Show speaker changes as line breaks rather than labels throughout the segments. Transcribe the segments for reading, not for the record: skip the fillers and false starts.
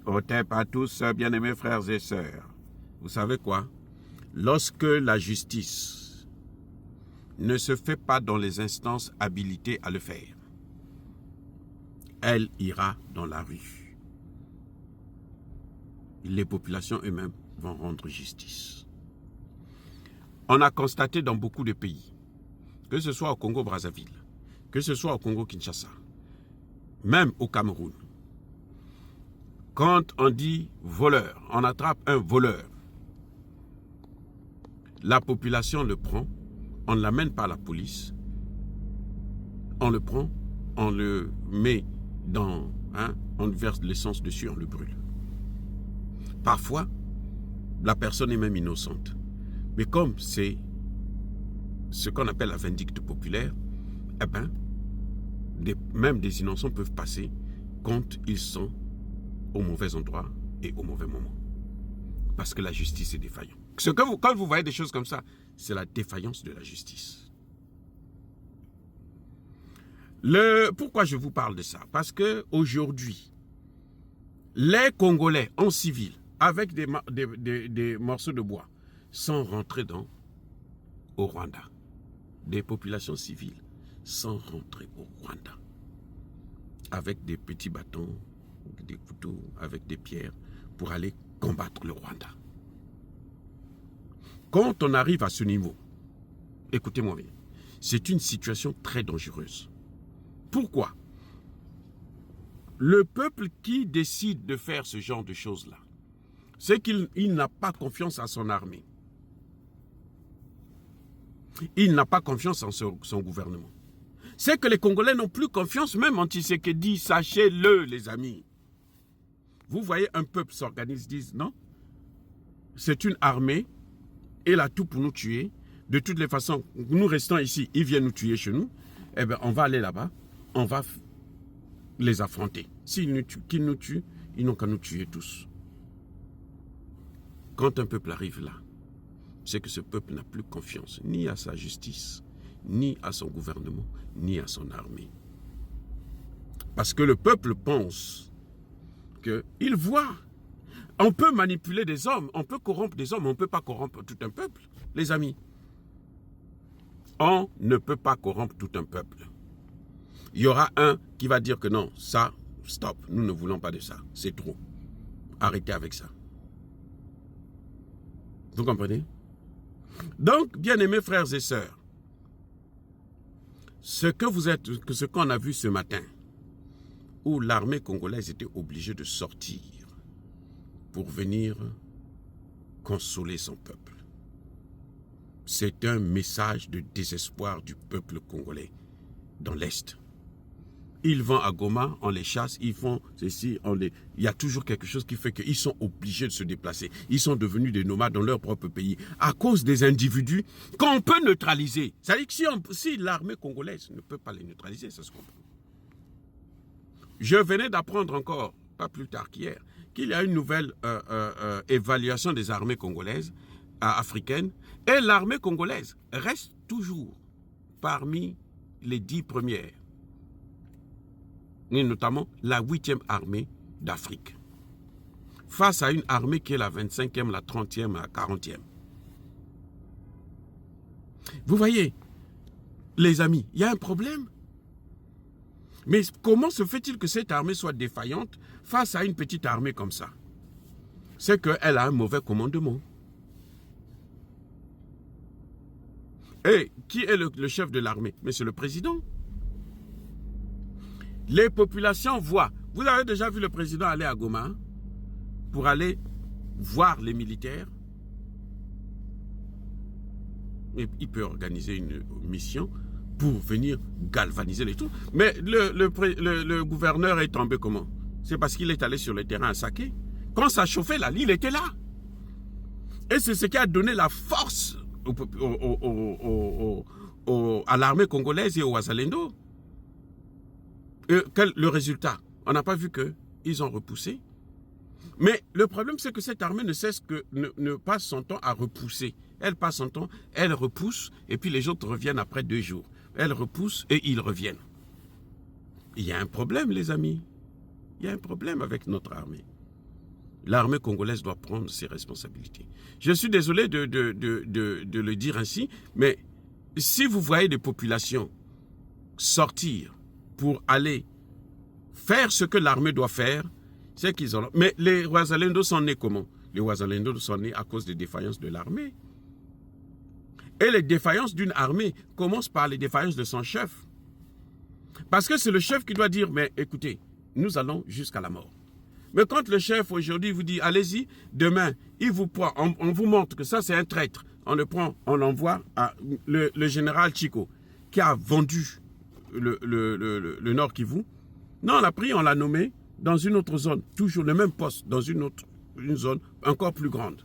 Otep à tous, bien-aimés frères et sœurs. Vous savez quoi? Lorsque la justice ne se fait pas dans les instances habilitées à le faire, elle ira dans la rue. Les populations eux-mêmes vont rendre justice. On a constaté dans beaucoup de pays, que ce soit au Congo-Brazzaville, que ce soit au Congo-Kinshasa, même au Cameroun, quand on dit voleur, on attrape un voleur, la population le prend, on ne l'amène pas à la police, on le prend, on le met dans, on verse de l'essence dessus, on le brûle. Parfois, la personne est même innocente. Mais comme c'est ce qu'on appelle la vindicte populaire, eh bien, même des innocents peuvent passer quand ils sont au mauvais endroit et au mauvais moment. Parce que la justice est défaillante. Quand vous voyez des choses comme ça, c'est la défaillance de la justice. Pourquoi je vous parle de ça? Parce qu'aujourd'hui, les Congolais en civil, avec des morceaux de bois, sont rentrés au Rwanda. Des populations civiles sont rentrées au Rwanda. Avec des petits bâtons, des couteaux, avec des pierres, pour aller combattre le Rwanda. Quand on arrive à ce niveau, écoutez-moi bien, c'est une situation très dangereuse. Pourquoi? Le peuple qui décide de faire ce genre de choses-là, c'est qu'il n'a pas confiance en son armée. Il n'a pas confiance en son gouvernement. C'est que les Congolais n'ont plus confiance, même en Tshisekedi, sachez-le les amis. Vous voyez un peuple s'organise, disent non, c'est une armée, elle a tout pour nous tuer. De toutes les façons, nous restons ici, ils viennent nous tuer chez nous, eh bien on va aller là-bas, on va les affronter. S'ils nous tuent, ils n'ont qu'à nous tuer tous. Quand un peuple arrive là, c'est que ce peuple n'a plus confiance ni à sa justice, ni à son gouvernement, ni à son armée. Parce que le peuple pense qu'il voit. On peut manipuler des hommes, on peut corrompre des hommes, on ne peut pas corrompre tout un peuple, les amis. On ne peut pas corrompre tout un peuple. Il y aura un qui va dire que non, ça, stop, nous ne voulons pas de ça, c'est trop. Arrêtez avec ça. Vous comprenez? Donc, bien-aimés frères et sœurs, ce qu'on a vu ce matin, où l'armée congolaise était obligée de sortir pour venir consoler son peuple, c'est un message de désespoir du peuple congolais dans l'Est. Ils vont à Goma, on les chasse, ils font ceci, il y a toujours quelque chose qui fait qu'ils sont obligés de se déplacer. Ils sont devenus des nomades dans leur propre pays à cause des individus qu'on peut neutraliser. C'est-à-dire que si l'armée congolaise ne peut pas les neutraliser, ça se comprend. Je venais d'apprendre encore, pas plus tard qu'hier, qu'il y a une nouvelle évaluation des armées congolaises, africaines, et l'armée congolaise reste toujours parmi les 10 premières. Et notamment la 8e armée d'Afrique, face à une armée qui est la 25e, la 30e, la 40e. Vous voyez, les amis, il y a un problème. Mais comment se fait-il que cette armée soit défaillante face à une petite armée comme ça? C'est qu'elle a un mauvais commandement. Et qui est le chef de l'armée? Mais c'est le président. Les populations voient. Vous avez déjà vu le président aller à Goma pour aller voir les militaires. Il peut organiser une mission pour venir galvaniser les troupes. Mais le gouverneur est tombé comment? C'est parce qu'il est allé sur le terrain à Saké. Quand ça chauffait là, il était là. Et c'est ce qui a donné la force à l'armée congolaise et au Wazalendo. Le résultat, on n'a pas vu qu'ils ont repoussé. Mais le problème, c'est que cette armée ne passe son temps à repousser. Elle passe son temps, elle repousse, et puis les autres reviennent après 2 jours. Elle repousse et ils reviennent. Il y a un problème, les amis. Il y a un problème avec notre armée. L'armée congolaise doit prendre ses responsabilités. Je suis désolé de le dire ainsi, mais si vous voyez des populations sortir pour aller faire ce que l'armée doit faire, c'est qu'ils ont... Mais les Wazalendo sont nés comment? Les Wazalendo sont nés à cause des défaillances de l'armée. Et les défaillances d'une armée commencent par les défaillances de son chef. Parce que c'est le chef qui doit dire, mais écoutez, nous allons jusqu'à la mort. Mais quand le chef aujourd'hui vous dit, allez-y, demain, il vous prend, on vous montre que ça c'est un traître, on le prend, on l'envoie à le général Chico, qui a vendu le Nord Kivu. Non, on l'a pris, on l'a nommé dans une autre zone, toujours le même poste, dans une zone encore plus grande.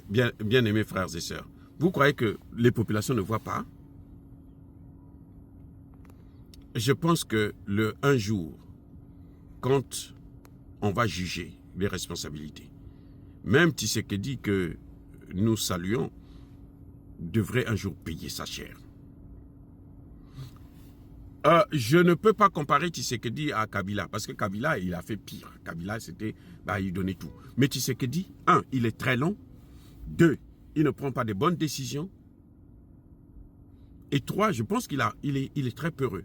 Bien aimés frères et sœurs, vous croyez que les populations ne voient pas? Je pense que un jour, quand on va juger les responsabilités, même Tshisekedi que nous saluons, devrait un jour payer sa chair. Je ne peux pas comparer Tshisekedi à Kabila, parce que Kabila, il a fait pire. Kabila, c'était, il donnait tout. Mais Tshisekedi, 1, il est très long. 2, il ne prend pas de bonnes décisions. Et 3, je pense qu'il est très peureux.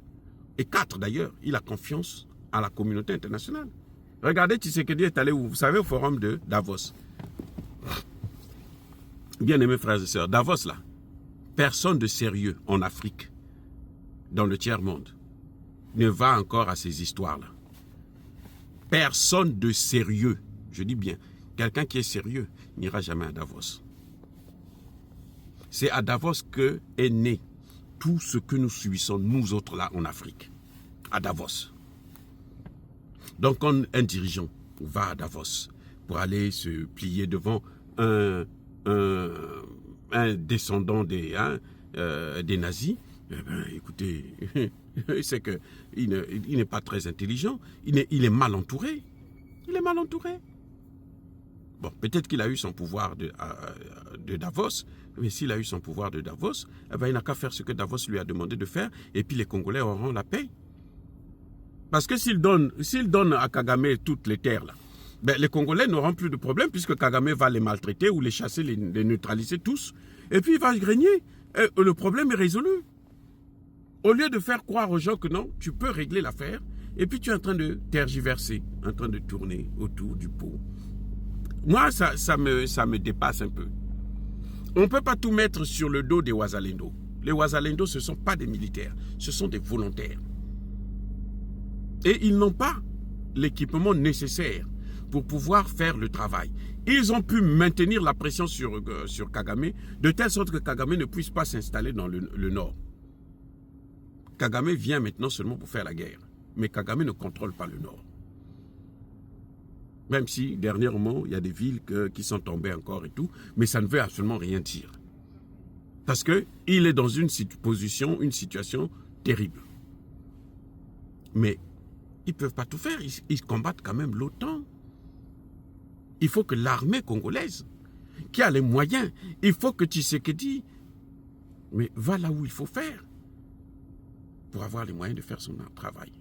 Et 4, d'ailleurs, il a confiance à la communauté internationale. Regardez, Tshisekedi est allé où? Vous savez, au forum de Davos. Bien aimés frères et sœurs, Davos, là, personne de sérieux en Afrique, dans le tiers-monde, ne va encore à ces histoires-là. Personne de sérieux, je dis bien, quelqu'un qui est sérieux n'ira jamais à Davos. C'est à Davos que est né tout ce que nous subissons, nous autres là en Afrique. À Davos. Donc quand un dirigeant va à Davos pour aller se plier devant un descendant des nazis, eh bien, écoutez, c'est qu'il n'est pas très intelligent, il est mal entouré. Il est mal entouré. Bon, peut-être qu'il a eu son pouvoir de Davos, mais s'il a eu son pouvoir de Davos, eh bien, il n'a qu'à faire ce que Davos lui a demandé de faire, et puis les Congolais auront la paix. Parce que s'il donne à Kagame toutes les terres, là, ben, les Congolais n'auront plus de problème, puisque Kagame va les maltraiter ou les chasser, les neutraliser tous, et puis il va régner. Et le problème est résolu. Au lieu de faire croire aux gens que non, tu peux régler l'affaire, et puis tu es en train de tergiverser, en train de tourner autour du pot. Moi, ça me dépasse un peu. On ne peut pas tout mettre sur le dos des Wazalendo. Les Wazalendo, ce ne sont pas des militaires, ce sont des volontaires. Et ils n'ont pas l'équipement nécessaire pour pouvoir faire le travail. Ils ont pu maintenir la pression sur Kagame, de telle sorte que Kagame ne puisse pas s'installer dans le nord. Kagame vient maintenant seulement pour faire la guerre. Mais Kagame ne contrôle pas le nord. Même si, dernièrement, il y a des villes qui sont tombées encore et tout, mais ça ne veut absolument rien dire. Parce qu'il est dans une situation terrible. Mais ils ne peuvent pas tout faire, ils combattent quand même l'OTAN. Il faut que l'armée congolaise, qui a les moyens, il faut que Tshisekedi, mais va là où il faut faire, pour avoir les moyens de faire son travail.